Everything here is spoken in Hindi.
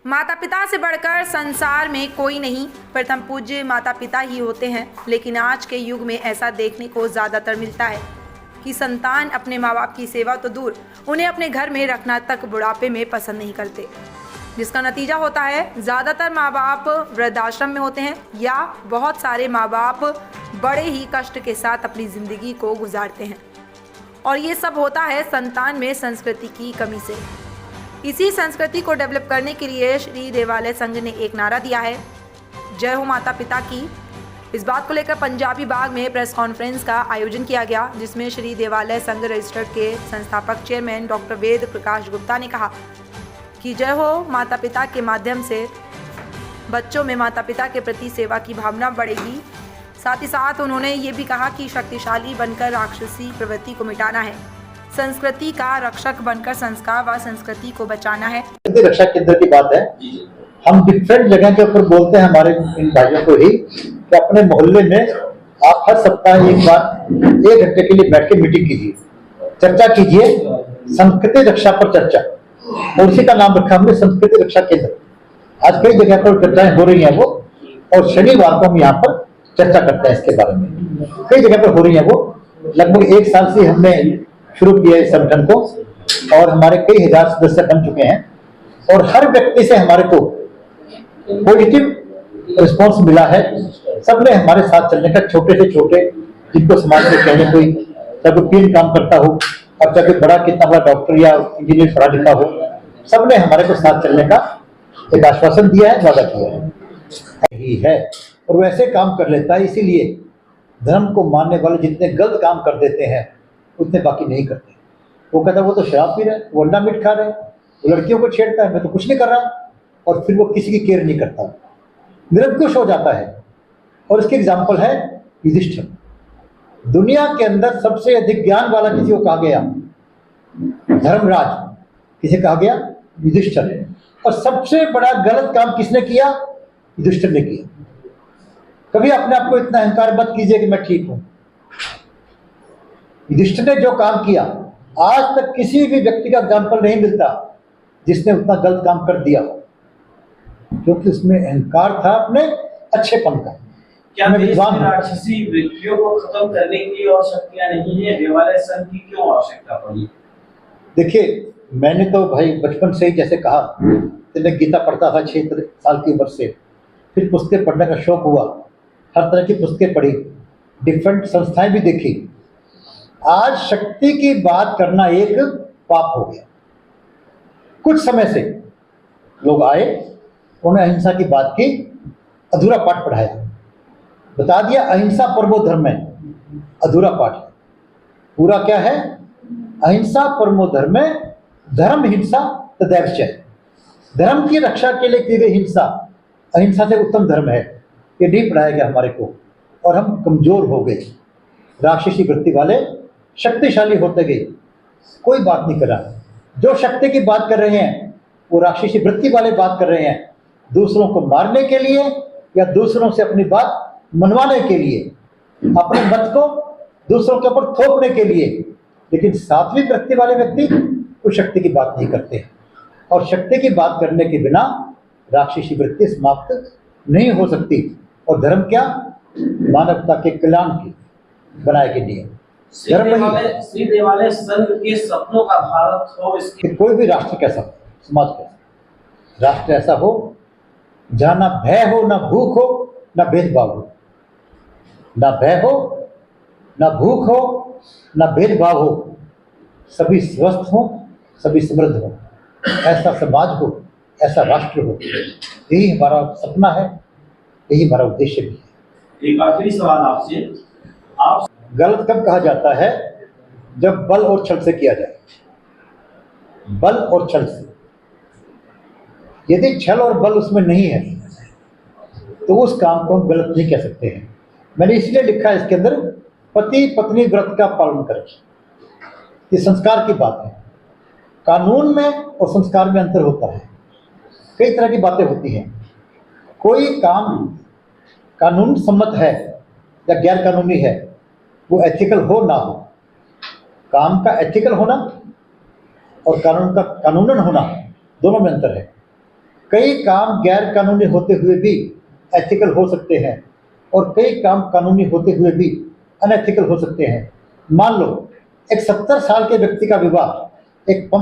माता पिता से बढ़कर संसार में कोई नहीं, प्रथम पूज्य माता पिता ही होते हैं। लेकिन आज के युग में ऐसा देखने को ज़्यादातर मिलता है कि संतान अपने माँ बाप की सेवा तो दूर, उन्हें अपने घर में रखना तक बुढ़ापे में पसंद नहीं करते, जिसका नतीजा होता है ज़्यादातर माँ बाप वृद्धाश्रम में होते हैं या बहुत सारे माँ बाप बड़े ही कष्ट के साथ अपनी ज़िंदगी को गुजारते हैं। और ये सब होता है संतान में संस्कृति की कमी से। इसी संस्कृति को डेवलप करने के लिए श्री देवालय संघ ने एक नारा दिया है, जय हो माता पिता की। इस बात को लेकर पंजाबी बाग में प्रेस कॉन्फ्रेंस का आयोजन किया गया, जिसमें श्री देवालय संघ रजिस्टर्ड के संस्थापक चेयरमैन डॉक्टर वेद प्रकाश गुप्ता ने कहा कि जय हो माता पिता के माध्यम से बच्चों में माता पिता के प्रति सेवा की भावना बढ़ेगी। साथ ही साथ उन्होंने ये भी कहा कि शक्तिशाली बनकर राक्षसी प्रवृत्ति को मिटाना है, संस्कृति का रक्षक बनकर संस्कार व संस्कृति को बचाना है। रक्षा केंद्र की बात है, हम डिफरेंट जगह के ऊपर बोलते हैं हमारे इन भाइयों को ही कि अपने मोहल्ले में आप हर सप्ताह एक बार 1 घंटे के लिए बैठ के मीटिंग कीजिए, चर्चा कीजिए, संस्कृति रक्षा पर चर्चा, और उसी का नाम रखा हमने संस्कृति रक्षा केंद्र। आज कई जगह पर चर्चाएं हो रही हैं वो, और शनिवार को हम यहाँ पर चर्चा करते हैं इसके बारे में। कई जगह पर हो रही है वो, लगभग 1 साल से हमने शुरू किया इस संगठन को, और हमारे कई हजार सदस्य बन चुके हैं, और हर व्यक्ति से हमारे को पॉजिटिव रिस्पांस मिला है। सबने हमारे साथ चलने का, छोटे से छोटे जिनको समाज में कहने कोई, चाहे कोई पीएन काम करता हो और चाहे कोई बड़ा कितना बड़ा डॉक्टर या इंजीनियर पढ़ा लिखा हो, सबने हमारे को साथ चलने का एक आश्वासन दिया है, वादा किया है यही है। और वैसे काम कर लेता है, इसीलिए धर्म को मानने वाले जितने गलत काम कर देते हैं उतने बाकी नहीं करते। वो कहता है वो तो शराब पी रहा है, वो अंडा मीट खा रहे हैं, वो लड़कियों को छेड़ता है, मैं तो कुछ नहीं कर रहा, और फिर वो किसी की केयर नहीं करता, निरंकुश हो जाता है। और इसके एग्जाम्पल है युधिष्ठिर। दुनिया के अंदर सबसे अधिक ज्ञान वाला किसी को कहा गया धर्मराज, किसे कहा गया युधिष्ठिर। और सबसे बड़ा गलत काम किसने किया? युधिष्ठिर ने किया। कभी अपने आप को इतना अहंकार मत कीजिए कि मैं ठीक हूं। युधिष्ठिर ने जो काम किया, आज तक किसी भी व्यक्ति का एग्जाम्पल नहीं मिलता जिसने उतना गलत काम कर दिया हो, क्योंकि उसमें अहंकार था अपने अच्छेपन का। क्या राक्षसी वृत्तियों को खत्म करने की और शक्तियां नहीं है? देवालय संघ की क्यों आवश्यकता पड़ी? देखिए, मैंने तो भाई बचपन से ही जैसे कहा कि मैं गीता पढ़ता था 6 साल की उम्र से, फिर पुस्तकें पढ़ने का शौक हुआ, हर तरह की पुस्तकें पढ़ी, डिफरेंट संस्थाएं भी देखी। आज शक्ति की बात करना एक पाप हो गया। कुछ समय से लोग आए, उन्होंने अहिंसा की बात की, अधूरा पाठ पढ़ाया, बता दिया अहिंसा परमो धर्म है, अधूरा पाठ। पूरा क्या है? अहिंसा परमो धर्म है, धर्म हिंसा तदैव चैव। धर्म की रक्षा के लिए की गई हिंसा अहिंसा से उत्तम धर्म है, ये नहीं पढ़ाया गया हमारे को, और हम कमजोर हो गए, राक्षसी वृत्ति वाले शक्तिशाली होते गए। कोई बात नहीं कर रहा। जो शक्ति की बात कर रहे हैं वो राक्षसी वृत्ति वाले बात कर रहे हैं, दूसरों को मारने के लिए या दूसरों से अपनी बात मनवाने के लिए, अपने मत को दूसरों के ऊपर थोपने के लिए। लेकिन सात्विक वृत्ति वाले व्यक्ति उस शक्ति की बात नहीं करते, और शक्ति की बात करने के बिना राक्षसी वृत्ति समाप्त नहीं हो सकती। और धर्म क्या? मानवता के कल्याण की बनाए के लिए श्री देवालय संघ के सपनों का भारत हो, इसके कोई भी राष्ट्र कैसा हो, समाज कैसा, राष्ट्र ऐसा हो जहाँ ना भय हो, ना भूख हो, ना भेदभाव हो, ना भय हो, ना भूख हो, ना भेदभाव हो, सभी स्वस्थ हो, सभी समृद्ध हो, ऐसा समाज हो, ऐसा राष्ट्र हो। यही हमारा सपना है, यही हमारा उद्देश्य भी है। एक आखिरी सवाल आपसे, आप गलत कब कहा जाता है? जब बल और छल से किया जाए, बल और छल से। यदि छल और बल उसमें नहीं है तो उस काम को हम गलत नहीं कह सकते हैं। मैंने इसलिए लिखा है इसके अंदर, पति पत्नी व्रत का पालन करें। ये संस्कार की बात है। कानून में और संस्कार में अंतर होता है। कई तरह की बातें होती हैं। कोई काम कानून सम्मत है या गैर कानूनी है, वो एथिकल हो ना हो। काम का एथिकल होना और कानून का कानूनन होना, दोनों में अंतर है। कई काम गैर कानूनी होते हुए भी एथिकल हो सकते हैं और कई काम कानूनी होते हुए भी अनएथिकल हो सकते हैं। मान लो एक 70 साल के व्यक्ति का विवाह एक